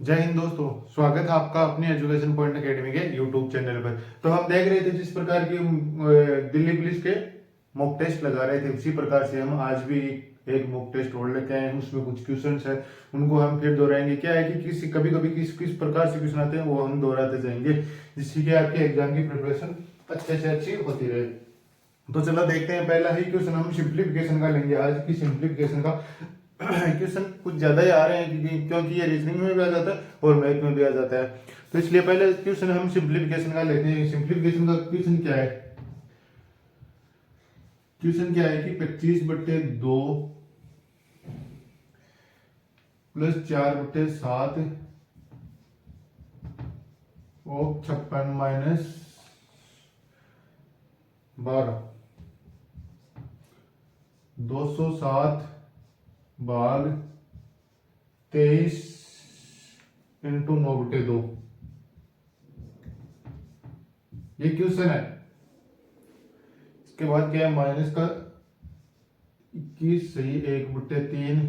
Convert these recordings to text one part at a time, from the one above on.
जय हिंद दोस्तों, स्वागत है आपका अपने एजुकेशन पॉइंट एकेडमी के यूट्यूब चैनल पर। तो हम देख रहे थे जिस प्रकार की दिल्ली पुलिस के मॉक टेस्ट लगा रहे थे, उसी प्रकार से हम आज भी एक मॉक टेस्ट और लेके आए हैं। उसमें कुछ क्वेश्चंस है, उनको हम फिर दोहराएंगे। क्या है कि किसी कभी कभी किस किस प्रकार से क्वेश्चन आते हैं वो हम दोहराते जाएंगे, जिससे कि आपके एग्जाम की प्रिपरेशन अच्छे से अच्छी होती रहे। तो चलो देखते हैं, पहला ही क्वेश्चन हम सिंप्लीफिकेशन का लेंगे। आज की सिंप्लीफिकेशन का क्वेश्चन कुछ ज्यादा ही आ रहे हैं क्योंकि ये रीजनिंग में भी आ जाता है और मैथ में भी आ जाता है। तो इसलिए पहले क्वेश्चन हम सिंप्लीफिकेशन का लेते हैं। सिंप्लीफिकेशन का क्वेश्चन क्या है? क्वेश्चन क्या है कि 25/2 प्लस 4/7 और 56 माइनस 12 207 भाग 23 इंटू 9/2 ये क्वेश्चन है। इसके बाद क्या है? माइनस का 21 सही 1/3।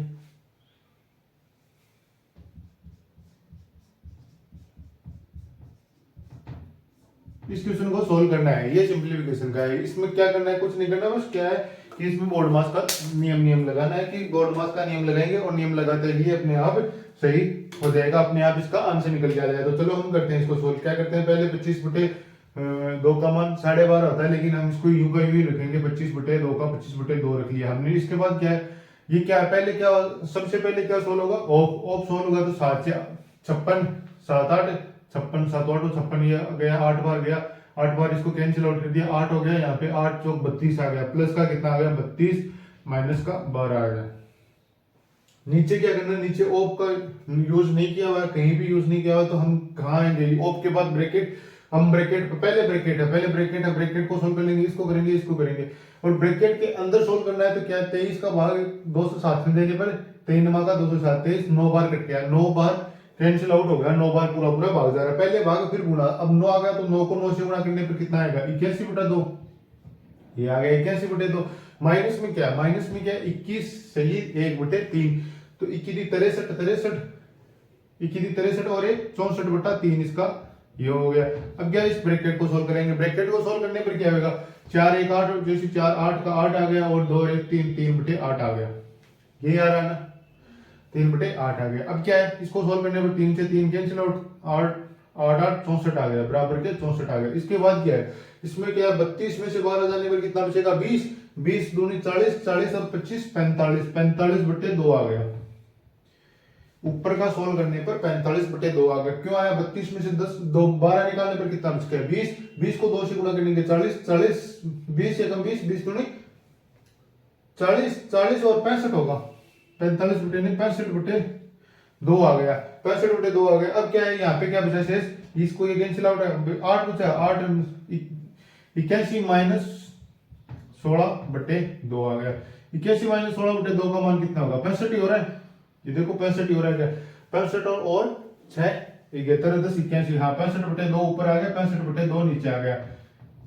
इस क्वेश्चन को सोल्व करना है, ये सिंप्लीफिकेशन का है। इसमें क्या करना है? कुछ नहीं करना, बस क्या है कि इसमें बोर्ड मास का नियम लगाना है कि बोर्ड मास का नियम लगाएंगे और नियम लगाते ही अपने आप सही हो जाएगा, अपने आप इसका आंसर निकल के आ जाएगा। तो चलो हम करते हैं इसको सोल्व। क्या करते हैं? पहले 25/2 का मान 12.5 होता है, लेकिन हम इसको यूं का यूं ही रखेंगे। 25/2 का 25/2 रख लिया हमने। इसके बाद क्या है? ये क्या है? पहले क्या, सबसे पहले क्या सोल्व होगा? ऑफ सोल्व होगा। तो 7 से 56 7 8 56 7 8 56 ये गया, 8 बार गया, 8 बार इसको कैंसिल आउट कर दिया, 8 हो गया। यहाँ पे 8 चौक 32 आ गया, प्लस का कितना आ गया? 32 माइनस का 12 आ गया। नीचे क्या करना है? नीचे ओप का यूज नहीं किया हुआ है, कहीं भी यूज नहीं किया हुआ, तो हम कहाँ आएंगे? ओप के बाद ब्रैकेट, हम ब्रैकेट पहले ब्रैकेट है, ब्रैकेट को सोल्व कर लेंगे, इसको करेंगे, इसको करेंगे, और ब्रैकेट के अंदर सोल्व करना है। तो क्या 23 का भाग 207 में देने पर 3 नमा का 207, 23 9 बार कट गया, 9 बार कैंसिल आउट हो गया, 9 बार पूरा पूरा भाग जा रहा है। पहले भाग फिर गुणा, अब 9 आ गया तो 9 को 9 से गुणा करने पर कितना आएगा? 81/2। ये आ गया 81/2। माइनस में क्या? माइनस में क्या? 21 सही 1/3। तो 21 63 21 63 और 1 64/3 इसका ये हो गया। अब क्या इस ब्रैकेट को सोल्व करेंगे? ब्रैकेट को सोल्व करने पर क्या होगा? 4 1 8, जैसे 4 8 का 8 आ गया, और 2 1 3 3/8 आ गया। ये आ रहा है ना, 3/8 आ गया। अब क्या है? इसको सोल्व करने पर 3 से 3 कैंसिल आउट, 8 8 8 64 आ गया, बराबर के 64 आ गया। इसके बाद क्या है? इसमें क्या है? 32 में से 12 जाने पर कितना बचेगा? 20 20 दूनी 40 40 और 25 45 45/2 आ गया। ऊपर का सोल्व करने पर 45/2 आ गया। क्यों आया? 32 में से 10 2 12 निकालने पर कितना बच गया? 20 20 को 2 से गुणा करेंगे 40 40 20 से कम 20 20 दूनी 40 40 और 65 होगा। 65/2 आ गया, 65/2 आ गया। अब क्या है? यहाँ पे क्या बचा शेष? इसको ये कैंसिल आउट है, 8 बचा, 8 81 माइनस 16/2 आ गया। 81 माइनस 16/2 का मान कितना होगा? 65 ही हो रहा है। ये देखो 65 ही हो रहा है। क्या 65 और 6 71 10 81, हाँ 65/2 ऊपर आ गया, 65/2 नीचे आ गया।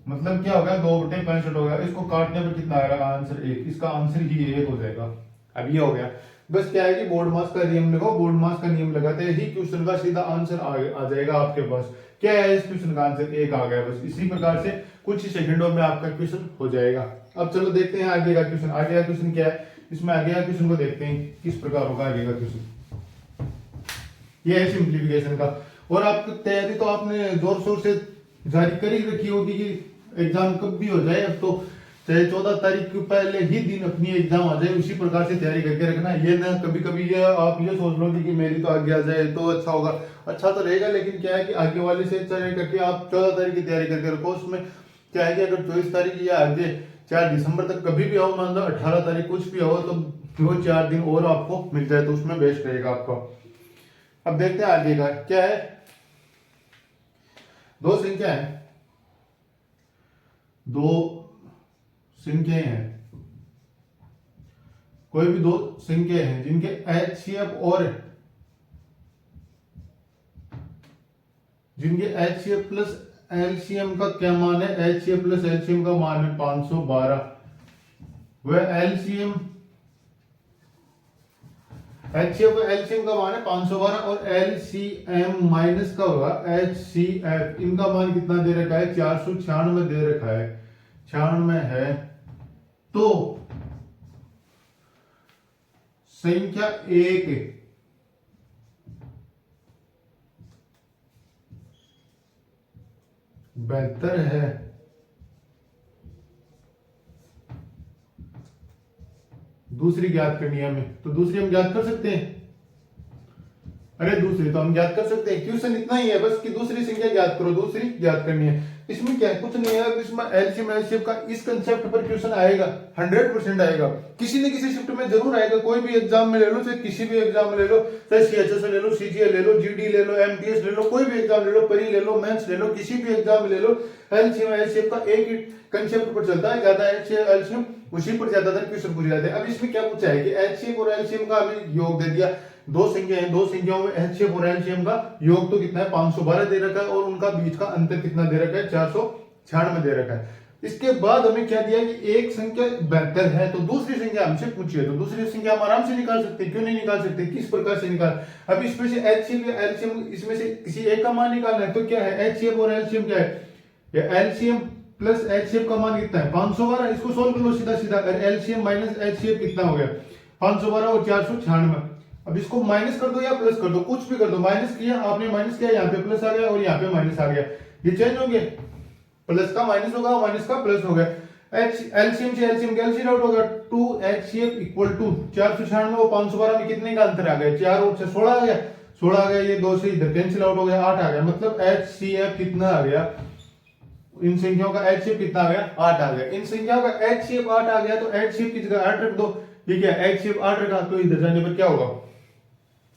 मतलब क्या होगा? 2/65 हो गया। इसको काटने पर कितना आएगा? आंसर 1। इसका आंसर ही 1 हो जाएगा। अब ये हो गया। बस क्या है कि बोर्ड मास का नियम लगाओ, बोर्ड मास का नियम लगाते ही क्वेश्चन का सीधा आंसर आ जाएगा आपके पास। क्या है इस क्वेश्चन का आंसर? 1 आ गया। बस इसी प्रकार से कुछ ही सेकंडों में आपका क्वेश्चन हो जाएगा। अब चलो देखते हैं आगे का क्वेश्चन। आगे का क्वेश्चन क्या है? इसमें आगे का क्वेश्चन को देखते हैं किस प्रकार होगा आगे का क्वेश्चन। ये है सिंप्लीफिकेशन का। और आपकी तैयारी तो आपने जोर शोर से जारी कर ही रखी होगी कि एग्जाम कब भी हो जाए। अब तो चाहे 14 तारीख के पहले ही दिन अपनी एग्जाम आ जाए, उसी प्रकार से तैयारी करके रखना। ये ना कभी कभी ये आप ये सोच लो कि मेरी तो आगे आ जाए तो अच्छा होगा। अच्छा तो रहेगा, लेकिन क्या है कि आगे वाले से तैयारी करके आप 14 तारीख की तैयारी करके रखो। उसमें क्या है कि अगर 24 तारीख या आगे 4 दिसंबर तक कभी भी आओ, मान लो 18 तारीख कुछ भी हो, तो वो 4 दिन और आपको मिल जाए तो उसमें बेस्ट रहेगा आपको। अब देखते हैं आगे का क्या है। दो संख्या है, दो संख्याएं हैं, कोई भी दो संख्या हैं जिनके HCF और जिनके HCF प्लस LCM का क्या मान है? HCF प्लस LCM का मान है 512। वह LCM HCF और LCM का मान है 512 और LCM माइनस का होगा HCF। इनका मान कितना दे रखा है? 496 दे रखा है, 96 है। तो संख्या 1 बेहतर है, दूसरी ज्ञात करनी है हमें, तो दूसरी हम ज्ञात कर सकते हैं। अरे दूसरी तो हम ज्ञात कर सकते हैं, क्वेश्चन इतना ही है बस कि दूसरी संख्या ज्ञात करो, दूसरी ज्ञात करनी है। इसमें क्या है? कुछ नहीं है, इसमें एलसीएम एलसीएम का इस कंसेप्ट पर क्वेश्चन आएगा, 100% आएगा, किसी न किसी शिफ्ट में जरूर आएगा। कोई भी एग्जाम में ले लो, चाहे किसी भी एग्जाम में ले लो, चाहे सीएचएस ले लो, सीजीएल ले लो, जीडी ले लो, एमटीएस ले लो, कोई भी एग्जाम ले लो, परी ले लो, मेंस ले लो, किसी भी एग्जाम में ले लो, एलसीएम एलसीएम का एक ही कंसेप्ट पर चलता है, ज्यादा एलसीएम उसी पर ज्यादातर क्वेश्चन पूछे जाते हैं। अब इसमें क्या पूछा है कि एचसीएफ और एलसीएम का हमें योग दे दिया, दो संख्या है, दो संख्याओं में एचसीएफ और एलसीएम का योग तो कितना है? 512 दे रखा है और उनका बीच का अंतर कितना दे रखा है? 496 दे रखा है। इसके बाद हमें क्या दिया कि एक संख्या बेहतर है, तो दूसरी संख्या हमसे पूछी है, तो दूसरी संख्या हम आराम से निकाल सकते हैं। क्यों नहीं निकाल सकते? किस प्रकार से निकाल? अब इसमें से एचसीएफ या एलसीएम, इसमें से किसी एक का मान निकालना है, तो क्या है? एचसीएफ और एलसीएम क्या है? एलसीएम प्लस एचसीएफ का मान कितना है? 512। इसको सोल्व कर लो सीधा सीधा, एलसीएम माइनस एचसीएफ कितना हो गया? 512 और 496। अब इसको माइनस कर दो या प्लस कर दो, कुछ भी कर दो। माइनस किया आपने, माइनस किया, यहाँ पे प्लस आ गया और यहाँ पे माइनस आ गया, ये चेंज हो गया, प्लस का माइनस होगा, माइनस का प्लस हो गया। एलसीएम से एलसीएम कैंसिल आउट होगा, 2HCF इक्वल टू 496 और 512 में कितने का अंतर आ गया? 4 और 6 16 आ गया, 16 आ गया, ये 2 से इधर कैंसिल आउट हो गया, 8 आ गया। मतलब HCF कितना आ गया? इन संख्याओं का HCF कितना आ गया? 8 आ गया। इन संख्याओं का HCF 8 आ गया, तो HCF की जगह 8 रख दो। ये क्या? HCF 8 रखा, तो इधर जाने पर क्या होगा?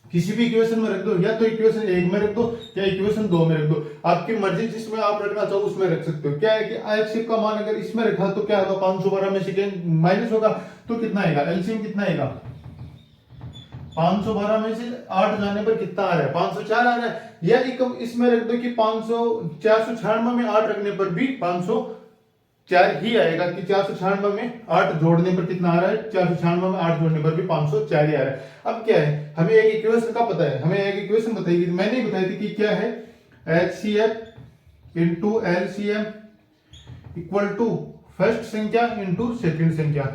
किसी भी इक्वेशन में रख दो, या तो इक्वेशन 1 में रख दो या इक्वेशन 2 में रख दो, आपकी मर्जी, जिसमें आप रखना चाहो उसमें रख सकते हो। क्या है कि HCF का मान अगर इसमें रखा तो क्या होगा? 512 में से माइनस होगा, तो कितना आएगा? एलसीएम कितना आएगा? 512 में से 8 जाने पर कितना आ रहा है? 504 आ रहा है। या इसमें रख दो कि 496 में 8 रखने पर भी 504 ही आएगा, कि 496 में 8 जोड़ने पर कितना आ रहा है? 496 में 8 जोड़ने पर भी 504 ही आ रहा है। अब क्या है? हमें एक इक्वेशन का पता है, हमें एक इक्वेशन बताइए, मैंने ही बताई थी कि क्या है? HCF into LCM equal to first संख्या इंटू सेकंड संख्या।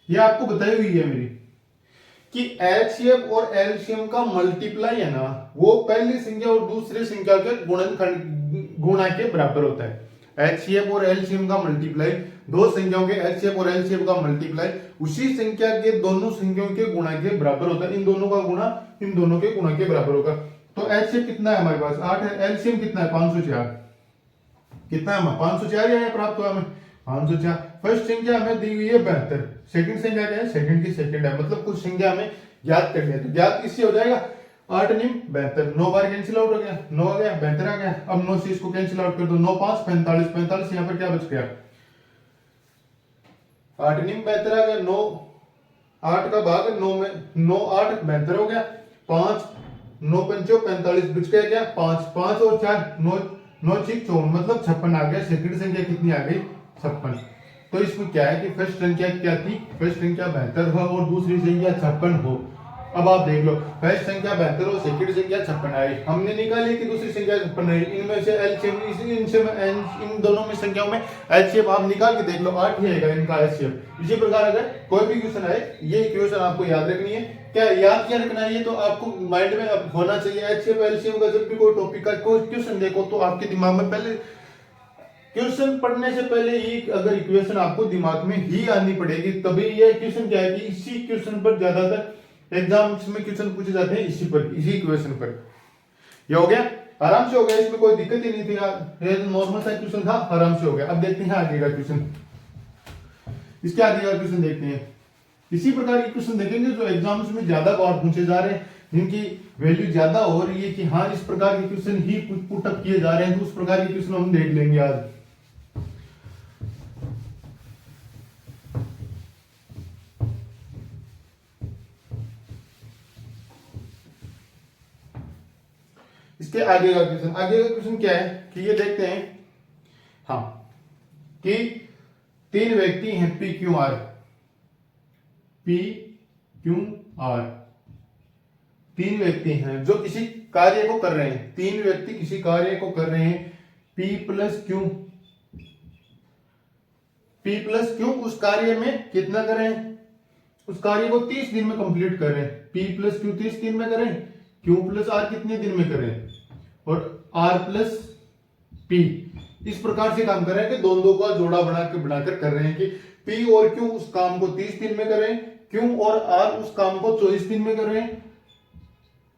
यह आपको बताई हुई है मेरी कि HCF और LCM का मल्टीप्लाई है ना, वो पहली संख्या और दूसरी संख्या के गुणा के बराबर होता है। HCF और LCM का मल्टीप्लाई, दो संख्याओं के HCF और LCM का मल्टीप्लाई उसी संख्या के दोनों संख्याओं के गुणा के बराबर होता है। इन दोनों का गुणा इन दोनों के गुणा के बराबर होगा। तो HCF कितना है हमारे पास? 8 है। LCM कितना है? 504। कितना है? 504 यहाँ प्राप्त हुआ हमें, 504। फर्स्ट संख्या हमें दी हुई है 72, सेकंड संख्या क्या है? सेकंड की सेकंड है, मतलब कुछ संख्या हमें ज्ञात करनी है, तो ज्ञात किससे हो जाएगा? 8 9 72, 9 बार कैंसिल आउट हो गया, 9 आ गया, 72 आ गया। अब 9 से इसको कैंसिल आउट कर दो, 9 5 45, 45 यहाँ पर क्या बच गया? 8 9 72 आ गया, 9 8 का भाग 9 में, 9 8 72 हो गया, 5 9 5 45 बच गया क्या? 5 5 और 4 9 9 6 54, मतलब 56 आ गया। सेकंड संख्या कितनी आ गई? 56। तो इसमें क्या है कि फर्स्ट संख्या क्या थी? फर्स्ट संख्या 72 हो और दूसरी संख्या 56 हो। अब आप देख लो, फर्स्ट संख्या 72 और सेकंड संख्या 56 आई, हमने निकाली कि दूसरी संख्या 56 आई। इनमें से एलसीएम, इन दोनों में संख्याओं में एलसीएम आप निकाल के देख लो, 8 ही आएगा इनका एलसीएम। इसी प्रकार अगर कोई भी क्वेश्चन आए, ये इक्वेशन आपको याद रखनी है। क्या याद क्या रखना है? ये तो आपको माइंड में अब होना चाहिए। एचसीएफ एलसीएम का जब भी कोई टॉपिक का कोई क्वेश्चन देखो, तो आपके दिमाग में पहले, क्वेश्चन पढ़ने से पहले ही अगर इक्वेशन आपको दिमाग में ही आनी पड़ेगी, तभी ये क्वेश्चन क्या है कि इसी क्वेश्चन पर ज्यादातर एग्जाम्स में क्वेश्चन पूछे जाते हैं, इसी पर, इसी इक्वेशन पर। ये हो गया, आराम से हो गया, इसमें कोई दिक्कत ही नहीं थी, नॉर्मल सा क्वेश्चन था, आराम से हो गया। अब देखते हैं आगे का क्वेश्चन, इसके आगे का क्वेश्चन देखते हैं। इसी प्रकार के क्वेश्चन देखेंगे जो एग्जाम्स में ज्यादा बार पूछे जा रहे हैं, जिनकी वैल्यू ज्यादा हो रही है कि हाँ इस प्रकार के क्वेश्चन ही पुटअप किए जा रहे हैं, तो उस प्रकार के क्वेश्चन हम देख लेंगे आज। इसके आगे का क्वेश्चन क्या है कि ये देखते हैं, हाँ, कि 3 व्यक्ति हैं पी क्यू आर, तीन व्यक्ति हैं जो किसी कार्य को कर रहे हैं, तीन व्यक्ति किसी कार्य को कर रहे हैं, P plus Q, P plus Q उस कार्य में कितना करें, उस कार्य को 30 दिन में कंप्लीट करें, P प्लस क्यू 30 दिन में करें, Q प्लस आर कितने दिन में करें, और R प्लस P इस प्रकार से काम कर रहे हैं कि दोनों का जोड़ा बनाकर कर रहे हैं कि P और Q उस काम को 30 दिन में करें, Q और R उस काम को 24 दिन में करें,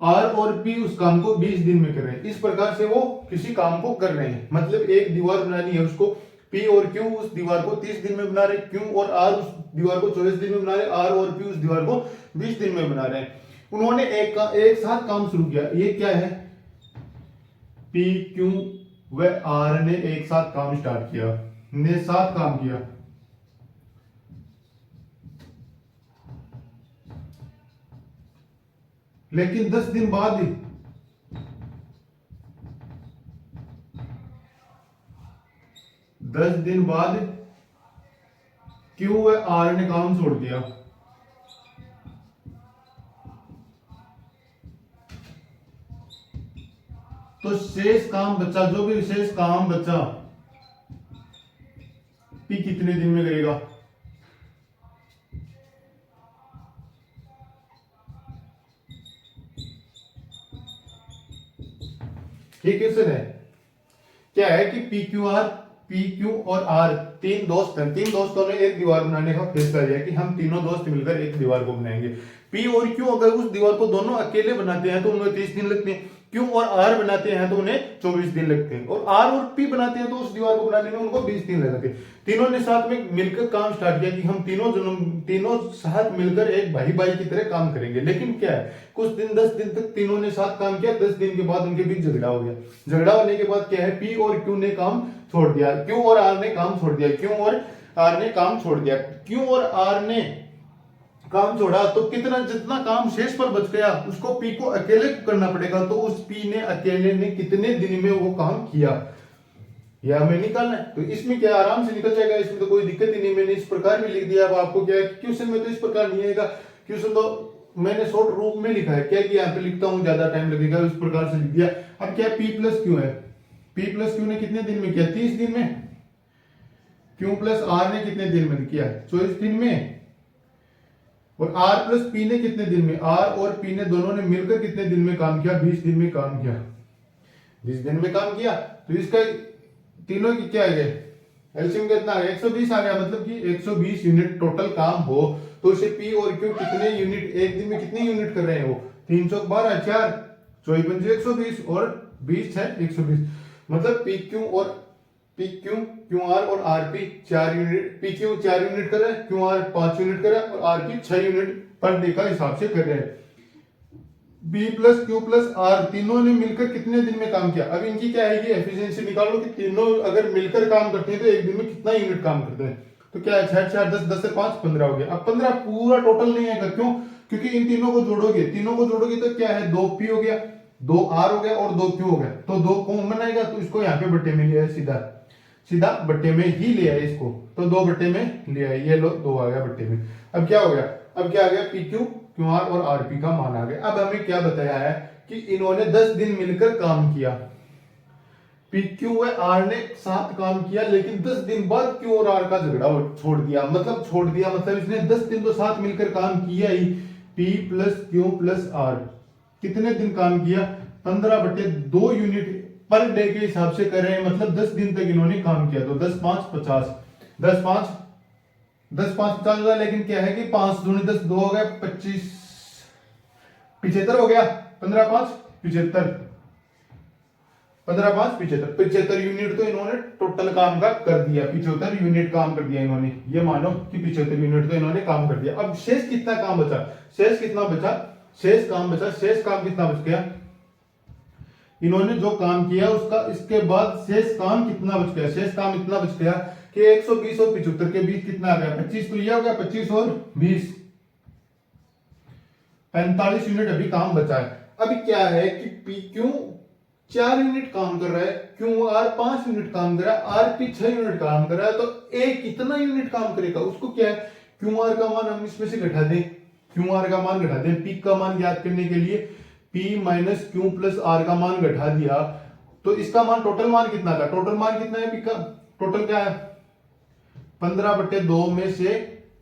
R और P उस काम को 20 दिन में कर रहे हैं। इस प्रकार से वो किसी काम को कर रहे हैं, मतलब एक दीवार बनानी है, उसको P और Q उस दीवार को 30 दिन में बना रहे हैं, Q और R उस दीवार को 24 दिन में बना रहे हैं, R और P उस दीवार को 20 दिन में बना रहे हैं। उन्होंने एक साथ काम शुरू किया। ये क्या है, P Q व R ने एक साथ काम स्टार्ट किया, ने साथ काम किया। लेकिन 10 दिन बाद 10 दिन बाद Q व R ने काम छोड़ दिया। तो शेष काम बचा, जो भी शेष काम बचा P कितने दिन में करेगा, ठीक है सर। है क्या है कि पी क्यू और आर तीन दोस्त हैं, तीन दोस्तों ने एक दीवार बनाने का फैसला लिया कि हम तीनों दोस्त मिलकर एक दीवार को बनाएंगे। पी और क्यू अगर उस दीवार को दोनों अकेले बनाते हैं तो उन्हें 30 दिन लगते हैं, क्यू और आर बनाते हैं तो उन्हें 24 दिन लगते हैं, और आर और पी बनाते हैं तो उस दीवार को बनाने में उनको 20 दिन लगते हैं। तीनों ने साथ में मिलकर काम स्टार्ट किया कि हम तीनों साथ मिलकर एक भाई भाई की तरह काम करेंगे। लेकिन क्या है, कुछ दिन 10 दिन तक तीनों ने साथ काम किया, 10 दिन के बाद उनके बीच झगड़ा हो गया। झगड़ा होने के बाद क्या है, पी और क्यू ने काम छोड़ दिया, क्यू और आर ने काम छोड़ दिया, क्यू और आर ने काम छोड़ दिया। क्यू और आर ने काम छोड़ा तो जितना काम शेष पर बच गया उसको पी को अकेले करना पड़ेगा। तो उस पी ने अकेले ने कितने दिन में वो काम किया, यह हमें निकालना है। तो इसमें क्या आराम से निकल जाएगा, इसमें तो कोई दिक्कत ही नहीं। मैंने इस प्रकार भी लिख दिया। अब आपको क्या है, क्वेश्चन में तो इस प्रकार नहीं आएगा, क्वेश्चन तो मैंने शॉर्ट रूप में लिखा है, क्या कि यहाँ पे लिखता हूँ ज्यादा टाइम लगेगा, इस प्रकार से लिख दिया। अब क्या पी प्लस क्यू है, पी प्लस क्यू ने कितने दिन में किया, 30 दिन में। क्यू प्लस आर ने कितने दिन में किया, 24 दिन में। और आर प्लस पी ने कितने दिन में, आर और पी ने दोनों ने मिलकर कितने दिन में काम किया, 20 दिन में काम किया, 20 दिन में काम किया। तो इसका तीनों की क्या है, एलसीएम कितना आ गया, 120 आ गया। मतलब कि 120 यूनिट टोटल काम हो तो इसे पी और क्यू कितने यूनिट एक दिन में कितने यूनिट कर रहे हैं, वो 3 चौक 12, 4 24 पंजे 120 और 20 है 120। मतलब पी क्यू और पी क्यू क्यू आर और R P 4 unit, P Q 4 unit कर रहे हैं, क्यू आर 5 यूनिट कर रहा है, और R P 6 unit per day का हिसाब से कर रहे हैं। P plus Q plus R तीनों ने मिलकर कितने दिन में काम किया। अब इनकी क्या है कि एफिशिएंसी निकाल लो कि तीनों अगर मिलकर काम करते हैं तो एक दिन में कितना यूनिट काम करते हैं। तो क्या है 6 4 10 10 से 5 15 हो गया। अब 15 पूरा टोटल नहीं आएगा, क्यों, क्योंकि इन तीनों को जोड़ोगे तो क्या है 2 पी हो गया, 2 आर हो गया और 2 क्यू हो गया। तो 2 कॉमन आएगा तो इसको यहाँ पे बट्टे में लिया है, सीधा बट्टे में ही लिया है इसको। तो 2 बट्टे में लिया है, ये लो 2 आ गया बट्टे में। अब क्या हो गया, अब क्या आ गया पी क्यू क्यू आर और आर पी का मान आ गया। अब हमें क्या बताया है कि इन्होंने 10 दिन मिलकर काम किया, पी क्यू व आर ने साथ काम किया, लेकिन 10 दिन बाद क्यू और आर का झगड़ा छोड़ दिया। मतलब इसने 10 दिन तो साथ मिलकर काम किया ही। P plus Q plus R कितने दिन काम किया, 15/2 यूनिट पर डे के हिसाब से कर रहे हैं। मतलब 10 दिन तक इन्होंने काम किया। तो 10 5 50, 10 5 50 होगा। लेकिन क्या है कि 5 दूनी 10, 2 हो गया 25, 75 हो गया, 15 5 75, 15 5 75, 75 यूनिट तो इन्होंने टोटल काम का कर दिया, 75 यूनिट काम कर दिया इन्होंने। ये मानो कि 75 यूनिट तो इन्होंने काम कर दिया। अब शेष कितना काम बचा, शेष काम कितना बच गया, इन्होंने जो काम किया उसका इसके बाद शेष काम कितना बच गया। शेष काम इतना बच गया कि 120 और 75 के बीच कितना आ गया, 25। तो ये हो गया 25 और 20, 45 यूनिट अभी काम बचा है। अभी क्या है कि पी क्यू 4 यूनिट काम कर रहा है, क्यू आर 5 यूनिट काम कर रहा है, आर पी 6 यूनिट काम कर रहा है। तो ए कितना यूनिट काम करेगा, उसको क्या है क्यू आर का मान हम इसमें से घटा दें, क्यू आर का मान घटा दें। पी का मान ज्ञात करने के लिए P minus Q plus R का मान घटा दिया तो इसका मान टोटल मान कितना था, टोटल मान कितना है P का, टोटल क्या है 15/2 में से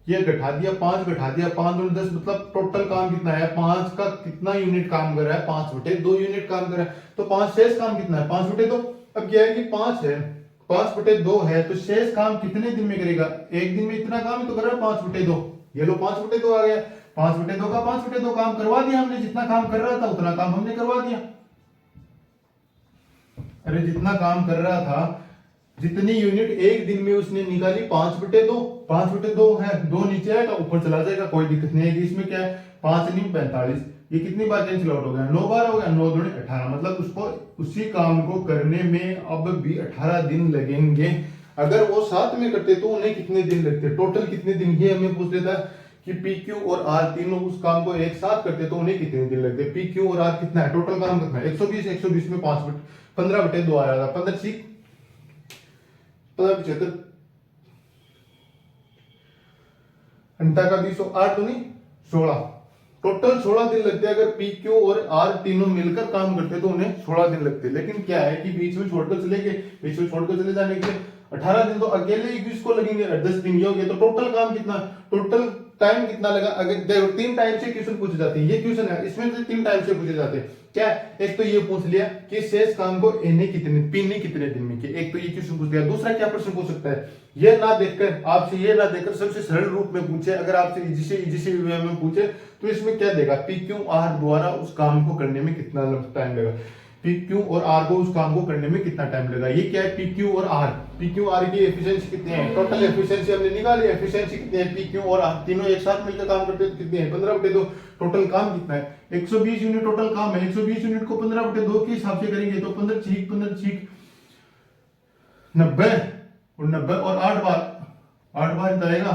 ये घटा दिया 5 घटा दिया 5 और 10, मतलब टोटल काम कितना है 5 का कितना यूनिट काम कर रहा है 5/2 यूनिट काम कर रहा है। तो 5 शेष काम कितना है 5/2। अब क्या है कि 5 है 5/2 है तो शेष काम कितने दिन में करेगा, एक दिन में इतना काम ही तो कर रहा है 5/2। ये लो 5/2 आ गया, 5/2 का 5/2 काम करवा दिया हमने, जितना काम कर रहा था उतना काम हमने करवा दिया। अरे जितना काम कर रहा था जितनी यूनिट एक दिन में उसने निकाली 5/2, 5/2 है, 2 नीचे आएगा ऊपर चला जाएगा, कोई दिक्कत नहीं है। इसमें क्या है 5 नहीं 45, ये कितनी बार कैंसिल आउट हो गया 9 बार हो गया, 9 दूनी 18, मतलब उसको उसी काम को करने में अब भी 18 दिन लगेंगे। अगर वो साथ में करते तो उन्हें कितने दिन लगते, टोटल कितने दिन, ये हमें पूछ लेता कि पी क्यू और आर तीनों उस काम को एक साथ करते तो उन्हें कितने दिन लगते। पी क्यू और आर कितना है, टोटल काम कितना है 120, 120 में 15/2 आया था 15 ठीक 75 घंटा का 20 8 तो नहीं 16, टोटल 16 दिन लगते हैं। अगर पी क्यू और आर तीनों मिलकर काम करते तो उन्हें 16 दिन लगते। लेकिन क्या है कि बीच में छोड़कर चले गए, बीच में छोड़कर चले जाने के लिए 18 दिन तो अकेले ही किसको लगेंगे, 10 दिन ये हो गया। तो टोटल काम कितना, टोटल टाइम कितना लगा। अगर देखो 3 टाइप से क्वेश्चन पूछे जाते हैं, ये क्वेश्चन है इसमें से 3 टाइप से पूछे जाते हैं। क्या, एक तो ये पूछ लिया कि शेष काम को ए ने कितने, पी ने कितने दिन में किया, एक तो ये क्वेश्चन पूछ लिया। दूसरा क्या प्रश्न पूछ सकता है, ये ना देखकर आपसे, ये ना देखकर सबसे सरल रूप में पूछे, अगर आपसे इजी से वे में पूछे तो इसमें क्या देगा, पी क्यू आर द्वारा उस काम को करने में कितना टाइम लगा, पी क्यू और आर को उस काम को करने में कितना टाइम लगा। ये क्या है पी क्यू और आर, पी क्यू आर की एफिशिएंसी कितनी है, टोटल एफिशिएंसी हमने निकाली, एफिशिएंसी कितनी है, पी क्यू और आर तीनों एक साथ मिलकर काम करते हैं कितनी है 15/2। टोटल काम कितना है 120 यूनिट टोटल काम है, 120 यूनिट को 15/2 के हिसाब से करेंगे तो 15 छीक 90 और 90 और 8 बार जाएगा,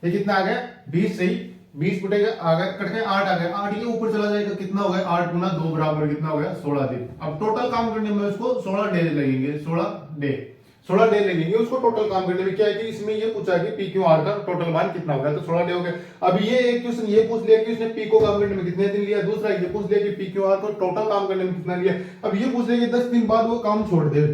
ये कितना आ गया 20 सही, 20 बटेगा आ गया कट के 8 आ गया, 8 ये ऊपर चला जाएगा कितना हो गया 8 गुना 2 बराबर कितना हो गया 16 दिन। अब टोटल काम करने में उसको 16 डे लगेंगे, 16 डे लगेंगे उसको टोटल काम करने में। क्या है कि इसमें ये पूछा कि पी क्यू आर का टोटल मान कितना होगा, तो 16 डे हो गया। अब ये एक क्वेश्चन ये पूछ लिया कि उसने पी को काम करने में कितने दिन लिया, दूसरा ये पूछ लिया कि पी क्यू आर को टोटल काम करने में कितना लिया। अब ये पूछ लिया कि 10 दिन बाद वो काम छोड़ दे,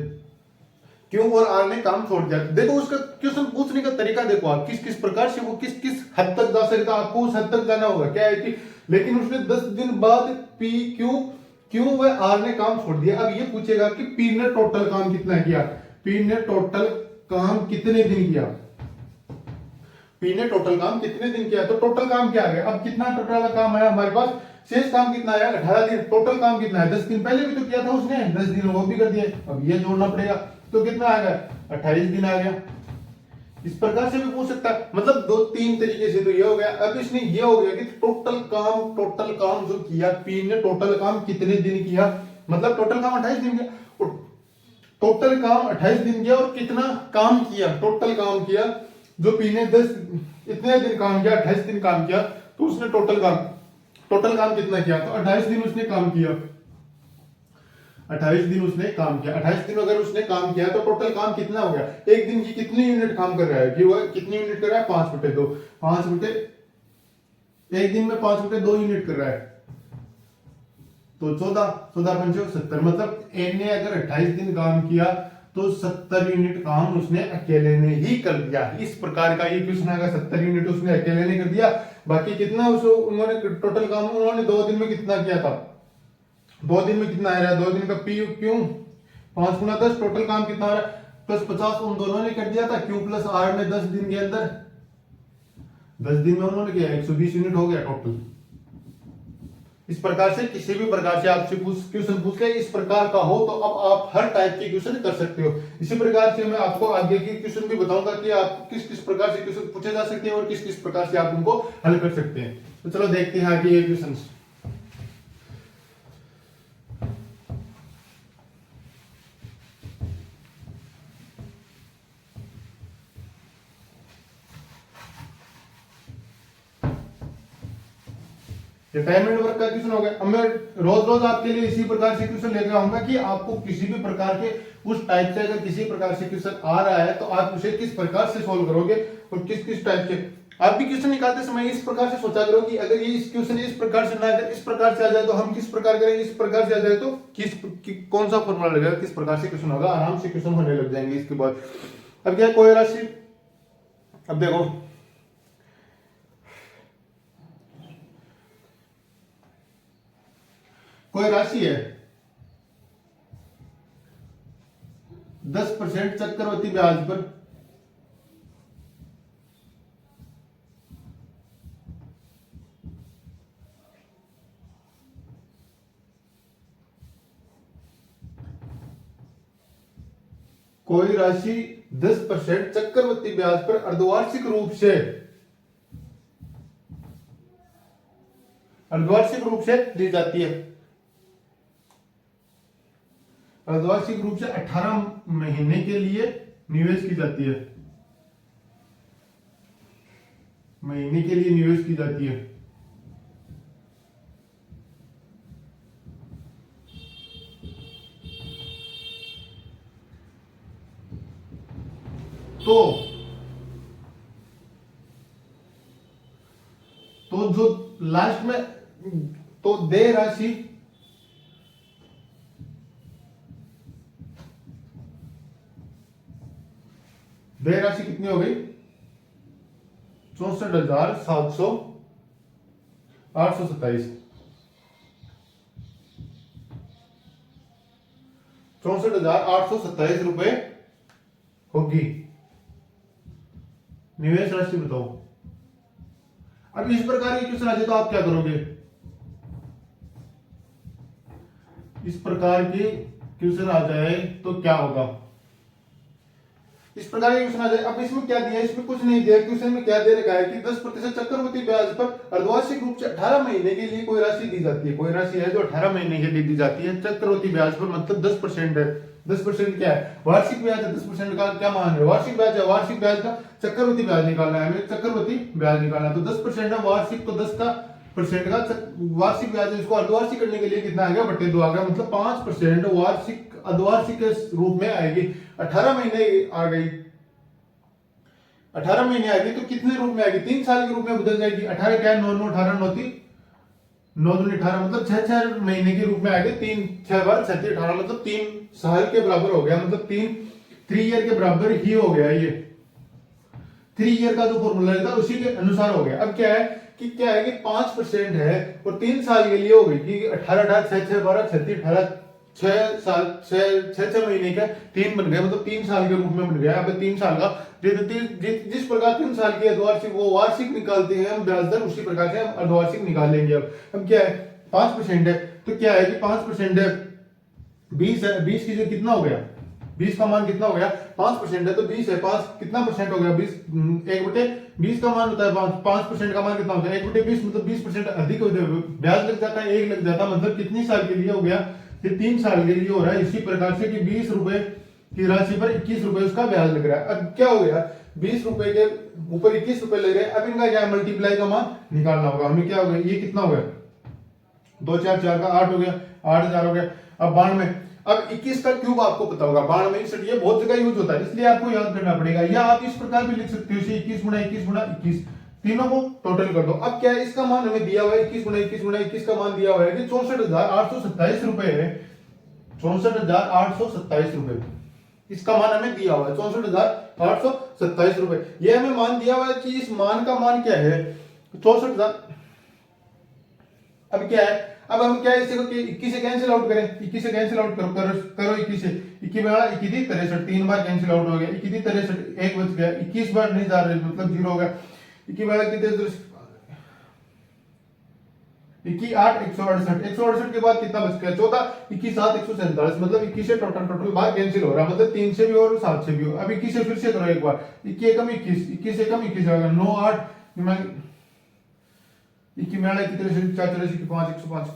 क्यों और आर ने काम छोड़ दिया। देखो उसका क्वेश्चन पूछने का तरीका देखो आप, किस किस प्रकार से वो किस किस हद तक जा सकता है, आपको उस हद तक जाना होगा। क्या है कि लेकिन उसने 10 दिन बाद पी क्यू व आर ने काम छोड़ दिया। अब ये पूछेगा कि पी ने टोटल काम कितना किया, पी ने टोटल काम कितने दिन किया, पी ने टोटल काम कितने दिन किया। तो टोटल काम क्या आ गया, अब कितना टोटल काम आया हमारे पास, शेष काम कितना आया 18 दिन, टोटल काम कितना है 10 दिन पहले भी तो किया था उसने, 10 दिन वो भी कर दिए। अब ये जोड़ना पड़ेगा तो कितना आ गया 28 दिन आ गया। इस प्रकार से भी पूछ सकता है, मतलब 2-3 तरीके से तो ये हो गया। अब इसने ये हो गया कि टोटल काम जो किया पी ने टोटल काम कितने दिन किया, मतलब टोटल काम 28 दिन किया, टोटल काम 28 दिन किया और कितना काम किया, टोटल काम किया जो पी ने 10 इतने दिन काम किया 28 दिन काम किया, तो उसने टोटल काम कितना किया, तो 28 दिन उसने काम किया, 28 दिन उसने काम किया। 28 दिन अगर उसने काम किया तो टोटल काम कितना हो गया, एक दिन की कितनी यूनिट काम कर रहा है, कि वो कितनी यूनिट कर रहा है 5/2, एक दिन में 5/2 यूनिट कर रहा है तो 14 पंचो 70, मतलब ए ने अगर 28 दिन काम किया तो 70 यूनिट काम उसने अकेले ने ही कर दिया। इस प्रकार का ये क्वेश्चन आएगा, 70 यूनिट उसने अकेले ने कर दिया, बाकी कितना उन्होंने टोटल काम उन्होंने 2 दिन में कितना किया था, 2 दिन में कितना आ रहा है, 2 दिन का पी क्यू 5 गुना 10, टोटल काम कितना आ रहा है प्लस 50 उन दोनों ने कर दिया था, क्यू प्लस आर ने 10 दिन के अंदर 10 दिन में उन्होंने किया 120 यूनिट हो गया टोटल। इस प्रकार से किसी भी प्रकार से आपसे क्वेश्चन पूछ ले इस प्रकार का हो तो अब आप हर टाइप के क्वेश्चन कर सकते हो। इसी प्रकार से मैं आपको आगे के क्वेश्चन भी बताऊंगा कि आप किस किस प्रकार से क्वेश्चन पूछे जा सकते हैं और किस किस प्रकार से आप उनको हल कर सकते हैं। तो चलो देखते हैं आगे ये क्वेश्चन। टाइम एंड वर्क का क्वेश्चन हो गया। अब मैं रोज आपके लिए इसी प्रकार से क्वेश्चन लेकर आऊंगा कि आपको किसी भी प्रकार के उस टाइप से अगर किसी प्रकार से क्वेश्चन आ रहा है तो आप उसे किस प्रकार से सोल्व करोगे और किस किस टाइप के आप भी क्वेश्चन निकालते समय इस प्रकार से सोचा करो कि अगर ये इस क्वेश्चन इस प्रकार से ना अगर इस प्रकार से आ जाए तो हम किस प्रकार करेंगे, इस प्रकार से आ जाए तो कौन सा फॉर्मूला लगेगा, किस प्रकार से क्वेश्चन होगा, आराम से क्वेश्चन होने लग जाएंगे इसके बाद। अब क्या है, कोई राशि, अब देखो कोई राशि है 10% चक्रवृद्धि ब्याज पर कोई राशि 10% चक्रवृद्धि ब्याज पर अर्धवार्षिक रूप से दी जाती है। अर्धवार्षिक रूप से 18 महीने के लिए निवेश की जाती है, महीने के लिए निवेश की जाती है। तो जो लास्ट में तो देय राशि कितनी हो गई, 64,827 64,827 रुपए होगी निवेश राशि। बताओ अब इस प्रकार की क्वेश्चन आ जाए तो आप क्या करोगे, इस प्रकार की क्वेश्चन आ जाए तो क्या होगा, इस प्रकार के क्वेश्चन आ जाए। अब इसमें क्या दिया, इसमें कुछ नहीं दिया, क्वेश्चन में क्या दे रखा है कि 10% चक्रवृद्धि ब्याज पर अर्धवार्षिक रूप से 18 महीने के लिए कोई राशि दी जाती है। कोई राशि है जो 18 महीने के लिए दी जाती है चक्रवृद्धि ब्याज पर, मतलब 10% है। 10% क्या है, वार्षिक ब्याज है। 10% का क्या मान है, वार्षिक ब्याज है। वार्षिक ब्याज का चक्रवृद्धि ब्याज निकालना है हमें, चक्रवृद्धि ब्याज निकालना है तो 10% है वार्षिक, तो 10 का परसेंट का वार्षिक ब्याज है, इसको अर्धवार्षिक करने के लिए कितना आ गया, बटे 2 आ गया, मतलब 5% वार्षिक अर्धवार्षिक के रूप में आएगी। 18 महीने आ गई, 18 महीने आ गई तो कितने रूप में आएगी, 3 साल के रूप में बदल जाएगी। 18 क्या है, 9 9 18 9 3 9 2 18 मतलब 6 महीने के रूप में आ गए। 3 6 बार 36 18 मतलब 3 साल के बराबर हो गया, मतलब 3 ईयर के बराबर ही हो गया। ये 3 ईयर का जो फॉर्मूला था उसी के अनुसार हो गया। अब क्या है कि 5% है और 3 साल के लिए हो गई कि 18 18 6 6 12 36 18 6 साल 6 महीने का 3 बन गए, मतलब 3 साल के रूप में बन गया। अब 3 साल का जिस प्रकार 3 साल की अर्धवार्षिक वो वार्षिक निकालते हैं हम ब्याज दर, उसी प्रकार से हम अर्धवार्षिक निकालेंगे। अब क्या है 5% है तो क्या है कि 5% है 20 है, 20 की जगह कितना हो गया, 20 का मान कितना हो गया, 5% है तो 20 है, 5 कितना परसेंट हो गया, 20 1/20 का मान होता है 5% का मान कितना होता है 1/20 मतलब 20% अधिक हो जाए, ब्याज लग जाता है 1 लग जाता, मतलब कितनी साल के लिए हो गया, ये 3 साल के लिए हो रहा है। इसी प्रकार से कि 20 रुपए की राशि पर 21 रुपए उसका ब्याज लग रहा है। अब क्या हो गया, 20 रुपए के ऊपर 21 रुपए लग रहे हैं। अब इनका क्या मल्टीप्लाई का मान निकालना होगा हमें। क्या हो गया, ये कितना हो गया, 2 4 4 का 8 हो गया, 8000 हो गया। अब 92, अब 21 का क्यूब आपको पता होगा 92 61, ये बहुत जगह यूज होता है इसलिए आपको याद करना पड़ेगा, या आप इस प्रकार भी लिख सकते हो 21 गुणा 21 गुणा 21, तीनों को टोटल कर दो। अब क्या है, इसका मान हमें दिया हुआ है 21 गुणा 21 गुणा 21 का मान दिया हुआ है कि 64,827 रुपए है, 64,827 रुपए इसका मान हमें दिया हुआ है, 64,827 रुपए। ये हमें मान दिया हुआ है कि इस मान का मान क्या है 64,000। अब क्या है, अब हम क्या है इसे 21 से कैंसिल आउट करें, 21 से कैंसिल आउट करो 21 से 21 में 21 63 3 बार कैंसिल आउट हो गया, 21 63 एक बच गया, 21 बार नहीं जा रहे मतलब 0 हो गया, 21 बार कितने 21 8 168 168 के बाद कितना बच गया 14, 21 7 147 मतलब 21 से टोटल बार कैंसिल हो रहा, मतलब 3 से भी और 7 से भी हो। अब 21 से फिर से करो एक बार, 21 कम 21 21 से कम 21 होगा 9 8 21 में 4 5 105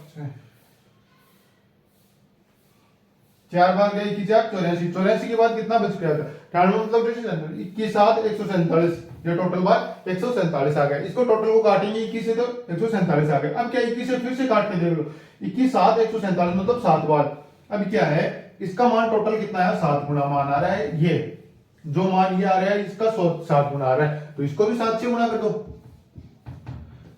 4 बार गए 21 84 84 के बाद कितना बच गया था 98 मतलब 21 7 147, ये टोटल बार 147 आ गया। इसको टोटल को काटेंगे 21 से तो 147 आ गया। अब क्या 21 से फिर से काट के देख लो, 21 7 147 मतलब 7 बार। अब क्या है इसका मान टोटल कितना है 7 गुना मान आ रहा है ये। जो मान ये आ रहा है इसका 7 गुना आ रहा है, तो इसको भी 7 से गुना कर दो।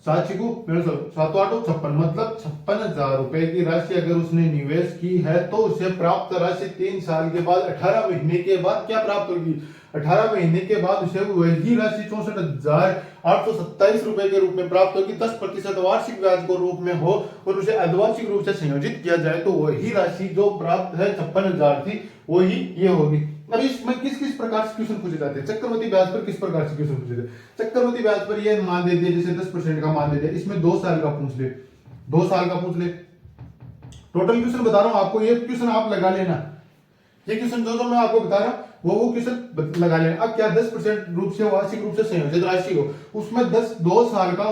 7 छिकू मेरे 7 8 56, मतलब 56,000 रुपए की राशि अगर उसने निवेश की है तो उसे प्राप्त राशि 3 साल के बाद 18 महीने के बाद क्या प्राप्त होगी? 18 महीने के बाद उसे वही राशि 64,827 रुपए के रूप में प्राप्त होगी। 10% वार्षिक ब्याज को रूप में हो और उसे अर्धवार्षिक रूप से संयोजित किया जाए तो वही राशि जो प्राप्त है 56,000 थी वही ये होगी। अब इसमें किस किस प्रकार से क्वेश्चन पूछे जाते हैं? चक्रवृद्धि ब्याज पर किस प्रकार से क्वेश्चन पूछे जाते हैं? चक्रवृद्धि ब्याज पर ये मान दे दिया, जैसे 10% का मान दे दिया, इसमें 2 साल का पूछ ले, 2 साल का पूछ ले। टोटल क्वेश्चन बता रहा हूं आपको, ये क्वेश्चन आप लगा लेना, ये क्वेश्चन जो मैं आपको बता रहा हूं वो क्वेश्चन लगा लेना। अब क्या 10% रूप से वार्षिक रूप से संयोजित राशि हो, उसमें 2 साल का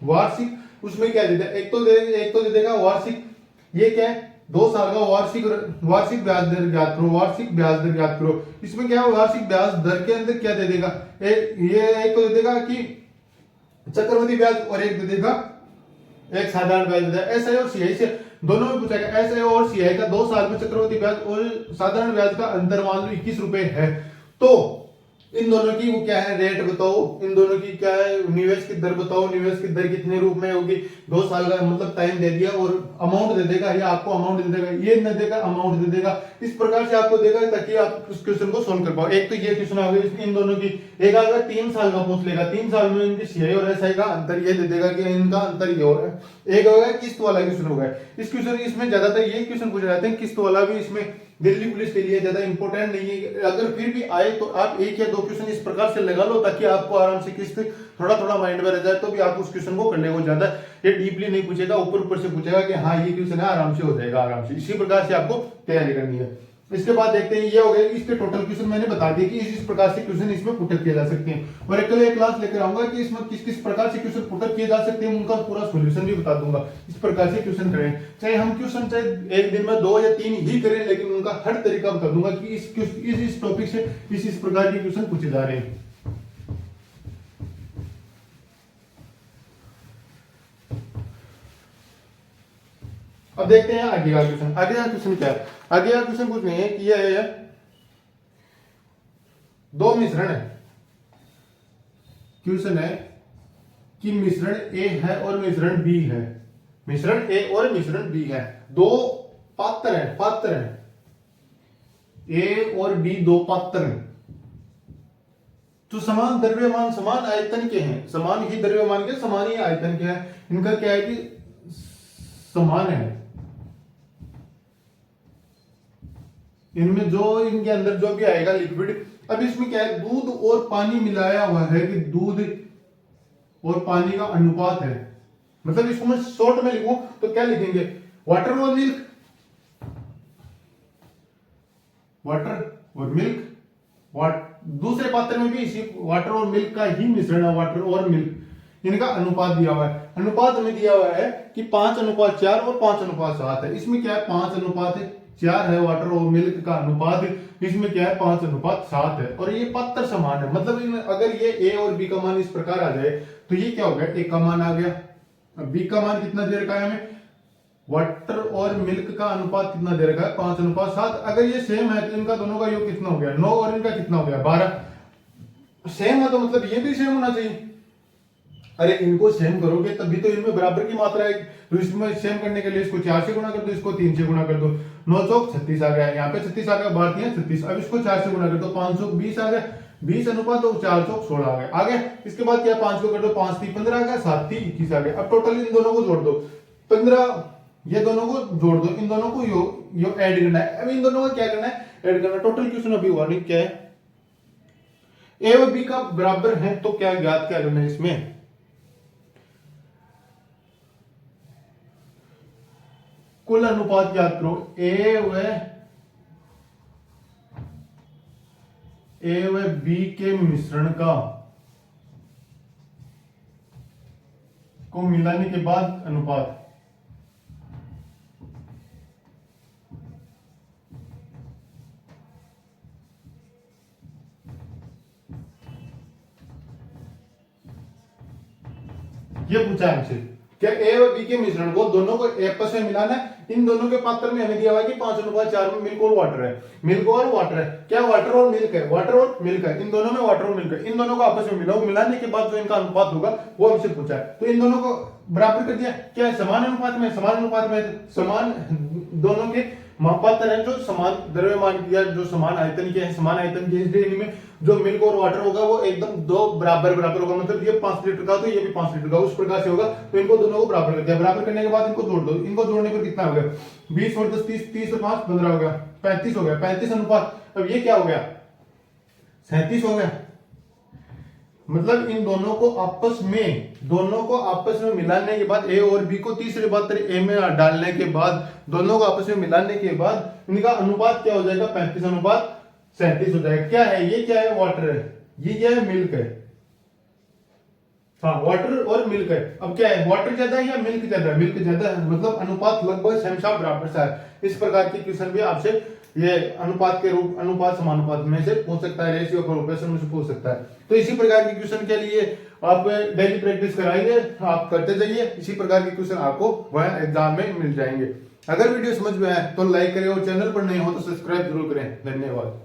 वार्षिक, उसमें क्या देता है? एक तो दे देगा वार्षिक, ये क्या है? 2 साल का वार्षिक ब्याज दर ज्ञात करो, वार्षिक ब्याज दर ज्ञात करो। इसमें क्या है? वार्षिक ब्याज दर के अंदर क्या दे देगा? एक तो दे देगा कि चक्रवृद्धि ब्याज और एक दे देगा एक साधारण ब्याज दे देगा। एसआई और सीआई से दोनों में पूछा गया। एसआई और सीआई का 2 साल में चक्रवृद्धि ब्याज और साधारण ब्याज का अंतर मान लो 21 रुपए है, तो इन दोनों की वो क्या है? रेट बताओ, इन दोनों की क्या है? निवेश की दर बताओ, निवेश की दर कितने रूप में होगी? 2 साल का मतलब टाइम दे दिया और अमाउंट दे देगा, या आपको अमाउंट दे देगा, ये न देगा अमाउंट दे देगा। इस प्रकार से आपको देगा ताकि आप उस क्वेश्चन को सोल्व कर पाओ। एक तो ये क्वेश्चन आ गया इन दोनों की, एक आएगा 3 साल का पूछ लेगा, 3 साल में इनकी सीआई और एसआई का अंतर ये दे देगा कि इनका अंतर ये हो रहा है। एक होगा किस्त वाला क्वेश्चन होगा, इस क्वेश्चन इसमें ज्यादातर ये क्वेश्चन पूछे जाते हैं। किस्त वाला भी इसमें दिल्ली पुलिस के लिए ज्यादा इंपॉर्टेंट नहीं है, अगर फिर भी आए तो आप 1 या 2 क्वेश्चन इस प्रकार से लगा लो ताकि आपको आराम से किस्त थोड़ा थोड़ा माइंड में रह जाए, तो भी आप उस क्वेश्चन को कर ले। वो ज्यादा ये डीपली नहीं पूछेगा, ऊपर ऊपर से पूछेगा कि हाँ ये क्वेश्चन है, आराम से हो जाएगा आराम से। इसी प्रकार से आपको तैयारी करनी है। इसके बाद देखते हैं, ये हो गए इसके टोटल क्वेश्चन मैंने बता दिया कि इस प्रकार से क्वेश्चन इसमें पुट किए जा सकते हैं। और एक क्लास लेकर आऊंगा कि इसमें किस किस प्रकार से क्वेश्चन पुट किए जा सकते हैं, उनका पूरा सॉल्यूशन भी बता दूंगा। इस प्रकार से क्वेश्चन करें, चाहे हम क्वेश्चन चाहे एक दिन में 2 या 3 ही करें, लेकिन उनका हर तरीका बता दूंगा कि इस टॉपिक से इस प्रकार के क्वेश्चन पूछे जा रहे हैं। अब देखते हैं आगे का क्वेश्चन। आगे का क्वेश्चन क्या है? आगे का क्वेश्चन कुछ नहीं है कि यह है 2 मिश्रण है। क्वेश्चन है कि मिश्रण ए है और मिश्रण बी है, मिश्रण ए और मिश्रण बी है। 2 पात्र हैं, ए और बी 2 पात्र हैं, तो समान द्रव्यमान समान आयतन के हैं, समान ही द्रव्यमान के समान ही आयतन के हैं। इनका क्या है कि समान है, इनमें जो इनके अंदर जो भी आएगा लिक्विड। अब इसमें क्या है? दूध और पानी मिलाया हुआ है कि दूध और पानी का अनुपात है। मतलब इसको मैं शॉर्ट में लिखूं तो क्या लिखेंगे? वाटर और मिल्क, वाटर और मिल्क। दूसरे पात्र में भी इसी वाटर और मिल्क का ही मिश्रण है, वाटर और मिल्क। इनका अनुपात दिया हुआ है, अनुपात में दिया हुआ है कि 5:4 और 5:7 है। इसमें क्या है? 5:4 है वाटर और मिल्क का अनुपात, इसमें क्या है? 5:7 है। और ये पात्र समान है, मतलब अगर ये ए और बी का मान इस प्रकार आ जाए तो ये क्या हो गया? ए का मान आ गया, अब बी का मान कितना दे रखा है हमें? वाटर और मिल्क का अनुपात कितना दे रखा है? 5:7। अगर ये सेम है तो इनका दोनों का योग कितना हो गया? 9 और इनका कितना हो गया? 12। सेम है तो मतलब ये भी सेम होना चाहिए। अरे इनको सेम करोगे तभी तो इनमें बराबर की मात्रा है, तो इसमें सेम करने के लिए इसको 4 से गुणा कर दो, इसको 3 से गुणा कर दो। 9 चौक 36 आ गया, यहाँ पे 36 आ गया, भारतीय 36। अब इसको 4 से गुणा कर दो, 5 चौक 20 आ गया, 20 अनुपात तो 4 चौक 16 आ गया। आगे इसके बाद क्या? 5 को कर दो, 5 3 15 आ गया, 7 3 21 आ गया। अब टोटल इन दोनों को जोड़ दो, 15, ये दोनों को जोड़ दो, इन दोनों को यो ऐड करना है। अब इन दोनों का क्या करना है? ऐड करना। टोटल क्वेश्चन अभी हुआ नहीं, क्या है? ए और बी का बराबर है तो क्या ज्ञात क्या करना है? इसमें कुल अनुपात ज्ञात करो। ए व बी के मिश्रण का को मिलाने के बाद अनुपात। ये पूछा है हमसे, क्या ए और बी के मिश्रण को दोनों को आपस में मिलाना है। इन दोनों के पात्र में हमें दिया हुआ है कि 5:4 में मिल्क और वाटर है, मिल्क और वाटर है। क्या वाटर और मिल्क है, वाटर और मिल्क है, इन दोनों में वाटर और मिल्क है। इन दोनों को आपस में मिलाओ, मिलाने के बाद जो इनका अनुपात होगा वो हमसे पूछा है। तो इन दोनों को बराबर कर दिया, क्या है समान अनुपात में, समान अनुपात में, समान दोनों के पात्र है जो समान द्रव्यमान या जो समान आयतन के हैं, समान आयतन के, इसलिए इनमें जो मिल्क और वाटर होगा वो एकदम दो बराबर बराबर होगा। मतलब ये 5 लीटर का तो ये भी 5 लीटर का, उस प्रकार से होगा। तो इनको दोनों को बराबर कर दिया, बराबर करने के बाद इनको जोड़ दो। इनको जोड़ने पर कितना हो गया, 20 और 10 30, 30 और 5 15 हो गया, 35 हो गया, 35 अनुपात। अब ये क्या हो गया, 37 हो गया। मतलब इन दोनों को आपस में मिलाने के बाद ए और बी को तीसरे पात्र ए में डालने के बाद, दोनों को आपस में मिलाने के बाद इनका अनुपात क्या हो जाएगा, 35:37 हो जाएगा। क्या है ये, क्या है वाटर है, ये क्या है मिल्क है। हाँ वाटर और मिल्क है। अब क्या है, वाटर ज्यादा है या मिल्क ज्यादा है, मिल्क ज्यादा है, मतलब अनुपात लगभग समशा बराबर सा है। इस प्रकार की क्वेश्चन भी आपसे ये अनुपात के रूप, अनुपात समानुपात में से पूछ सकता है, रेशियो प्रोपोर्शन में से पूछ सकता है। तो इसी प्रकार के क्वेश्चन के लिए आप डेली प्रैक्टिस कराएंगे, आप करते जाइए, इसी प्रकार के क्वेश्चन आपको वह एग्जाम में मिल जाएंगे। अगर वीडियो समझ में आए तो लाइक करें और चैनल पर नहीं हो तो सब्सक्राइब जरूर करें। धन्यवाद।